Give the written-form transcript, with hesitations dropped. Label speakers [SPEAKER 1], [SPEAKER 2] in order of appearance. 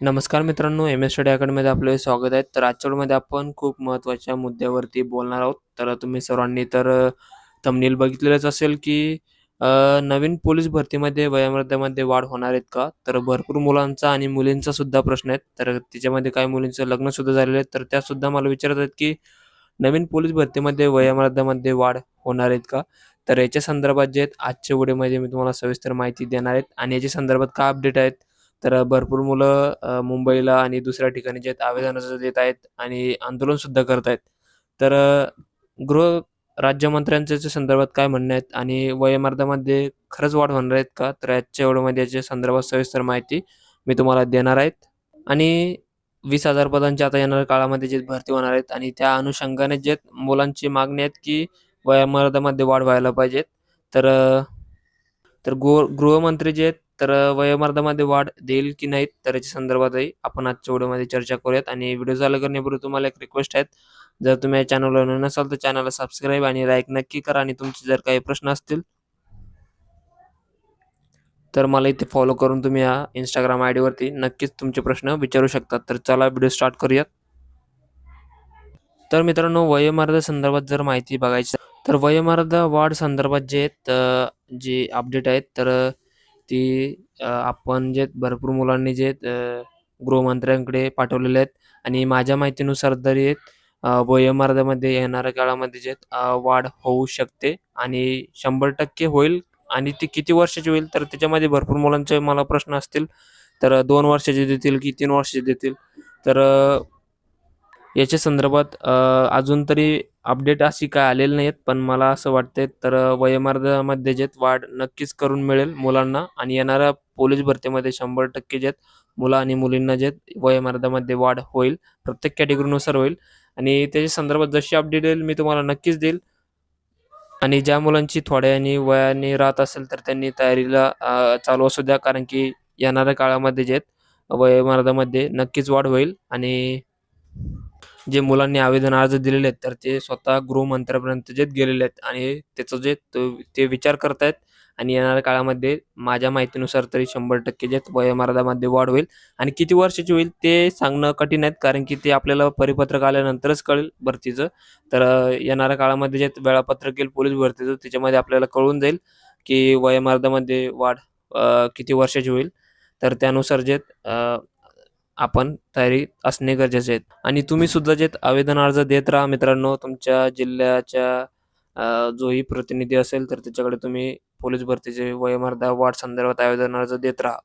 [SPEAKER 1] नमस्कार मित्रांनो, M S study अकॅडमीमध्ये आपले स्वागत आहे. तर आजच्या व्हिडिओमध्ये आपण खूप महत्त्वाच्या मुद्द्यावरती बोलणार आहोत. तर तुम्ही सर्वांनी थंबनेल बघितलेलंच असेल, की नवीन पोलीस भरतीमध्ये वयोमर्यादेमध्ये वाढ होणार आहेत का? तर भरपूर मुलांचा आणि मुलींचा सुद्धा प्रश्न आहे. तर त्याच्यामध्ये काही मुलींचं लग्नसुद्धा झालेलं आहे. तर त्यासुद्धा मला विचारत आहेत, की नवीन पोलीस भरतीमध्ये वयोमर्यादेमध्ये वाढ होणार आहेत का? तर याच्या संदर्भात जे आहेत आजच्या व्हिडिओमध्ये मी तुम्हाला सविस्तर माहिती देणार आहेत आणि याच्या संदर्भात काय अपडेट आहेत. तर भरपूर मुलं मुंबईला आणि दुसऱ्या ठिकाणी जे आहेत आवेदन देत आहेत आणि आंदोलनसुद्धा करत आहेत. तर गृह राज्यमंत्र्यांचं याच्या संदर्भात काय म्हणणं आहेत आणि वयोमर्यादेमध्ये खरंच वाढ होणार आहेत का? तर आजच्या व्हिडिओमध्ये याच्या संदर्भात सविस्तर माहिती मी तुम्हाला देणार आहेत. आणि 20,000 पदांची आता येणाऱ्या काळामध्ये जे भरती होणार आहेत आणि त्या अनुषंगाने जे मुलांची मागणी आहेत, की वयोमर्यादेमध्ये वाढ व्हायला पाहिजेत. तर तर गृहमंत्री जे आहेत, तर वयोमर्यादेमध्ये वाढ देईल की नाहीत, तर याच्या संदर्भातही आपण आजच्या व्हिडिओमध्ये चर्चा करूयात. आणि व्हिडिओ चालू करण्यापूर्वी तुम्हाला एक रिक्वेस्ट आहे, जर तुम्ही या चॅनलवर नवीन असाल तर चॅनलला सबस्क्राईब आणि लाईक नक्की करा. आणि तुमचे जर काही प्रश्न असतील तर मला इथे फॉलो करून तुम्ही या Instagram आयडीवरती नक्कीच तुमचे प्रश्न विचारू शकता. तर चला व्हिडिओ स्टार्ट करूयात. तर मित्रांनो, वयोमर्यादा संदर्भात जर माहिती बघायची तर वयोमर्यादा वाढ संदर्भात जे आहेत जे अपडेट आहेत, तर ती आपण जे भरपूर मुलांनी जे गृहमंत्र्यांकडे पाठवलेले आहेत. आणि माझ्या माहितीनुसार तरी वयोमर्यादेमध्ये येणाऱ्या काळामध्ये जे वाढ होऊ शकते आणि 100% होईल. आणि ती किती वर्षाची होईल, तर त्याच्यामध्ये भरपूर मुलांचे मला प्रश्न असतील. तर 2 वर्षाचे देतील की 3 वर्षाचे देतील. तर याच्या संदर्भात अजून तरी अपडेट अशी काय आलेली नाहीयेत. पण मला असं वाटतंय, तर वयोमर्यादेमध्ये जे वाढ नक्कीच करून मिळेल मुलांना. आणि येणाऱ्या पोलीस भरतीमध्ये 100% जे मुलं आणि मुलींना जे वयोमर्यादेमध्ये वाढ होईल. प्रत्येक कॅटेगरीनुसार होईल. आणि त्याच्या संदर्भात जशी अपडेट येईल मी तुम्हाला नक्कीच देईल. आणि ज्या मुलांची थोड्यानी वयाने राहत असेल, तर त्यांनी तयारीला चालू असू द्या. कारण की येणाऱ्या काळामध्ये जे वयोमर्यादेमध्ये नक्कीच वाढ होईल. आणि जे मुलांनी आवेदन अर्ज दिलेले आहेत, तर ते स्वतः गृहमंत्र्यापर्यंत जे गेलेले आहेत आणि त्याचं ते विचार करत आहेत. आणि येणाऱ्या काळामध्ये माझ्या माहितीनुसार तरी 100% जे वयोमर्यादेमध्ये वाढ होईल. आणि किती वर्षाची होईल ते सांगणं कठीण आहे, कारण की ते आपल्याला परिपत्रक आल्यानंतरच कळेल भरतीचं. तर येणाऱ्या काळामध्ये जे वेळापत्रक येईल पोलीस भरतीचं, त्याच्यामध्ये आपल्याला कळून जाईल, की वयोमर्यादेमध्ये वाढ किती वर्षाची होईल. तर त्यानुसार आपण तयारी असणे गरजेचे आहेत. आणि तुम्ही सुद्धा आवेदन अर्ज देत राहा मित्रांनो. तुमच्या जिल्ह्याच्या जोही प्रतिनिधी असेल, तर त्याच्याकडे तुम्ही पोलीस भरतीचे वयोमर्यादा वाढ संदर्भात आवेदन अर्ज देत राहा.